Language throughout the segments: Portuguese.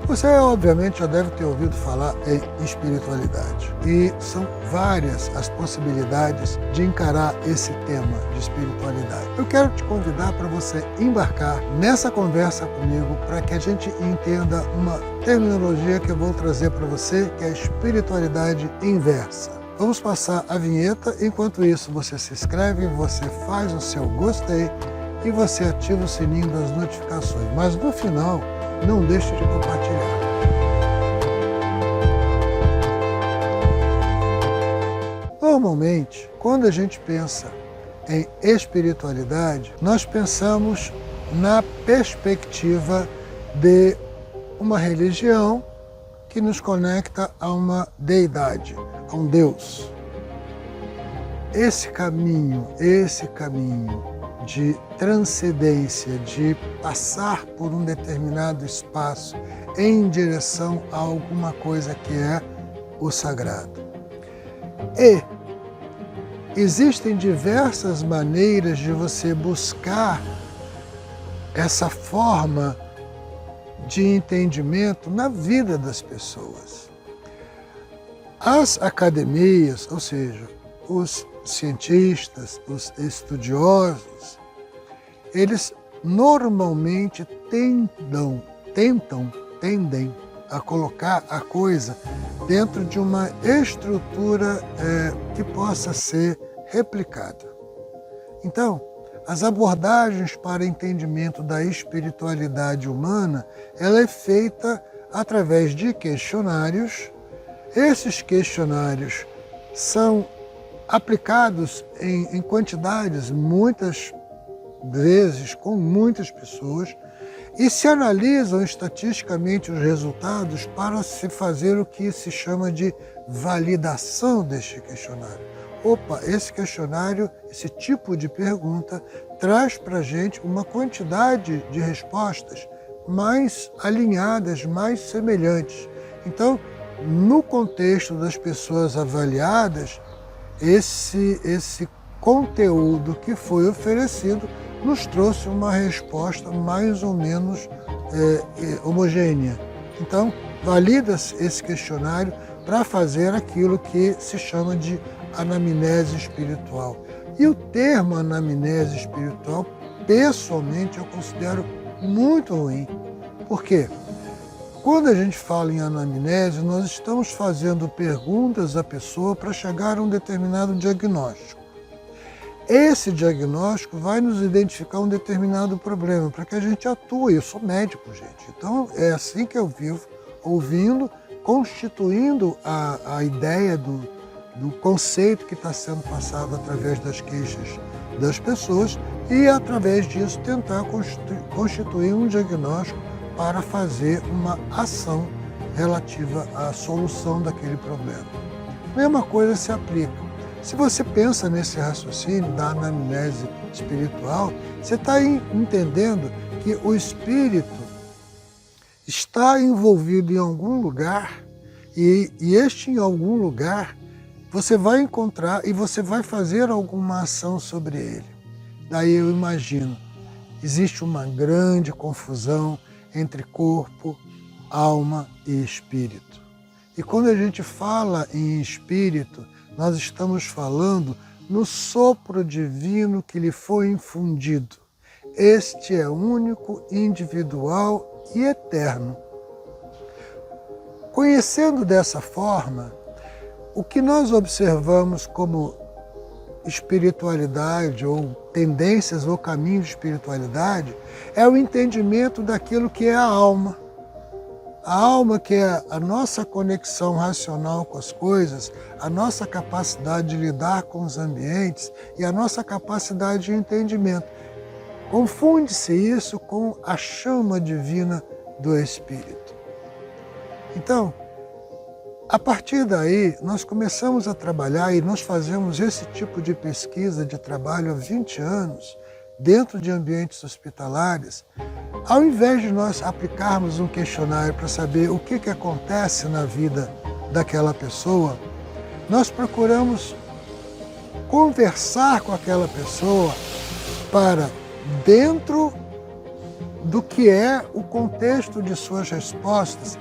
Você, obviamente, já deve ter ouvido falar em espiritualidade. E são várias as possibilidades de encarar esse tema de espiritualidade. Eu quero te convidar para você embarcar nessa conversa comigo para que a gente entenda uma terminologia que eu vou trazer para você, que é a espiritualidade inversa. Vamos passar a vinheta, enquanto isso você se inscreve, você faz o seu gostei e você ativa o sininho das notificações. Mas no final, não deixe de compartilhar. Normalmente, quando a gente pensa em espiritualidade, nós pensamos na perspectiva de uma religião que nos conecta a uma deidade, a um Deus. Esse caminho de transcendência, de passar por um determinado espaço em direção a alguma coisa que é o sagrado. E existem diversas maneiras de você buscar essa forma de entendimento na vida das pessoas. As academias, ou seja, os cientistas, os estudiosos, eles normalmente tendem a colocar a coisa dentro de uma estrutura que possa ser replicada. Então, as abordagens para entendimento da espiritualidade humana, ela é feita através de questionários. Esses questionários são aplicados em quantidades, muitas vezes, com muitas pessoas, e se analisam estatisticamente os resultados para se fazer o que se chama de validação deste questionário. Opa, esse questionário, esse tipo de pergunta, traz para a gente uma quantidade de respostas mais alinhadas, mais semelhantes. Então, no contexto das pessoas avaliadas, esse conteúdo que foi oferecido nos trouxe uma resposta mais ou menos homogênea. Então, valida-se esse questionário para fazer aquilo que se chama de anamnese espiritual. E o termo anamnese espiritual, pessoalmente, eu considero muito ruim. Por quê? Quando a gente fala em anamnese, nós estamos fazendo perguntas à pessoa para chegar a um determinado diagnóstico. Esse diagnóstico vai nos identificar um determinado problema, para que a gente atue. Eu sou médico, gente. Então, é assim que eu vivo, ouvindo, constituindo a ideia do conceito que está sendo passado através das queixas das pessoas e, através disso, tentar constituir um diagnóstico para fazer uma ação relativa à solução daquele problema. Mesma coisa se aplica. Se você pensa nesse raciocínio da anamnese espiritual, você está entendendo que o espírito está envolvido em algum lugar e este em algum lugar você vai encontrar e você vai fazer alguma ação sobre ele. Daí eu imagino, existe uma grande confusão entre corpo, alma e espírito. E quando a gente fala em espírito, nós estamos falando no sopro divino que lhe foi infundido. Este é único, individual e eterno. Conhecendo dessa forma, o que nós observamos como espiritualidade ou tendências ou caminho de espiritualidade é o entendimento daquilo que é a alma. A alma, que é a nossa conexão racional com as coisas, a nossa capacidade de lidar com os ambientes e a nossa capacidade de entendimento. Confunde-se isso com a chama divina do Espírito. Então, a partir daí, nós começamos a trabalhar e nós fazemos esse tipo de pesquisa de trabalho há 20 anos, dentro de ambientes hospitalares. Ao invés de nós aplicarmos um questionário para saber o que acontece na vida daquela pessoa, nós procuramos conversar com aquela pessoa para, dentro do que é o contexto de suas respostas.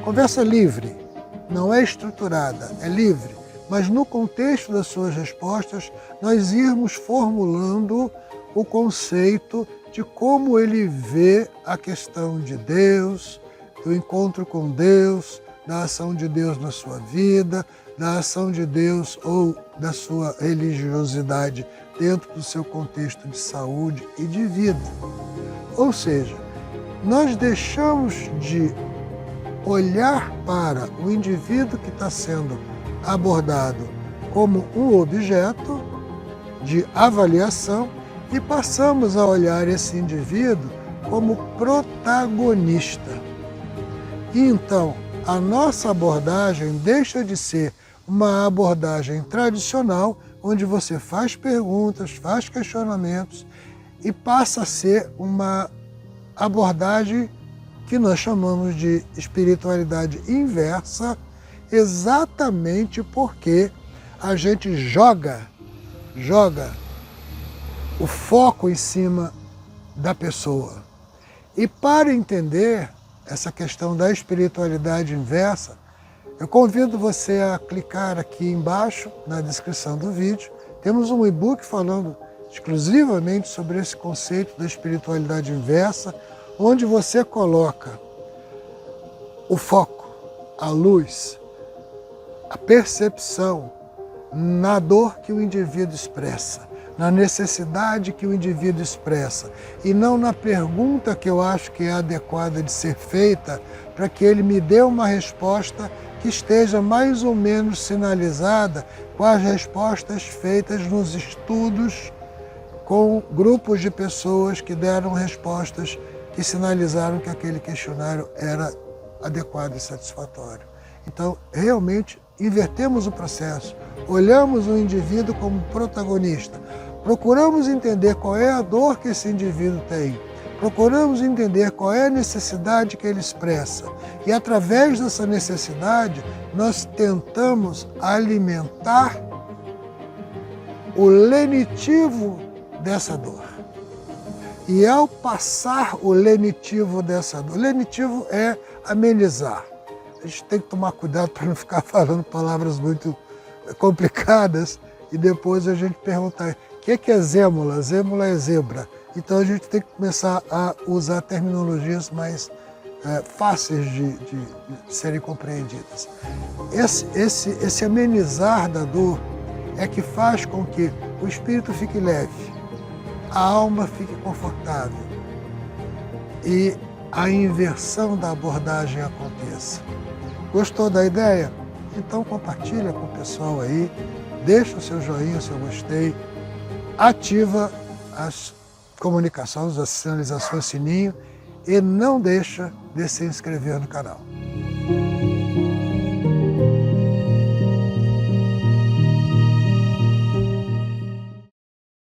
Conversa livre, não é estruturada, é livre, mas no contexto das suas respostas, nós irmos formulando o conceito de como ele vê a questão de Deus, do encontro com Deus, da ação de Deus na sua vida, da ação de Deus ou da sua religiosidade dentro do seu contexto de saúde e de vida. Ou seja, nós deixamos de olhar para o indivíduo que está sendo abordado como um objeto de avaliação e passamos a olhar esse indivíduo como protagonista. E então, a nossa abordagem deixa de ser uma abordagem tradicional, onde você faz perguntas, faz questionamentos, e passa a ser uma abordagem que nós chamamos de espiritualidade inversa, exatamente porque a gente joga o foco em cima da pessoa. E para entender essa questão da espiritualidade inversa, eu convido você a clicar aqui embaixo na descrição do vídeo. Temos um e-book falando exclusivamente sobre esse conceito da espiritualidade inversa, onde você coloca o foco, a luz, a percepção na dor que o indivíduo expressa, na necessidade que o indivíduo expressa, e não na pergunta que eu acho que é adequada de ser feita para que ele me dê uma resposta que esteja mais ou menos sinalizada com as respostas feitas nos estudos com grupos de pessoas que deram respostas que sinalizaram que aquele questionário era adequado e satisfatório. Então, realmente, invertemos o processo, olhamos o indivíduo como protagonista, procuramos entender qual é a dor que esse indivíduo tem, procuramos entender qual é a necessidade que ele expressa e, através dessa necessidade, nós tentamos alimentar o lenitivo dessa dor. E ao passar o lenitivo dessa dor, lenitivo é amenizar. A gente tem que tomar cuidado para não ficar falando palavras muito complicadas e depois a gente perguntar o que é zêmula? Zêmula é zebra. Então a gente tem que começar a usar terminologias mais fáceis de serem compreendidas. Esse amenizar da dor é que faz com que o espírito fique leve, a alma fique confortável e a inversão da abordagem aconteça. Gostou da ideia? Então compartilha com o pessoal aí, deixa o seu joinha, o seu gostei, ativa as comunicações, as sinalizações, sininho, e não deixa de se inscrever no canal.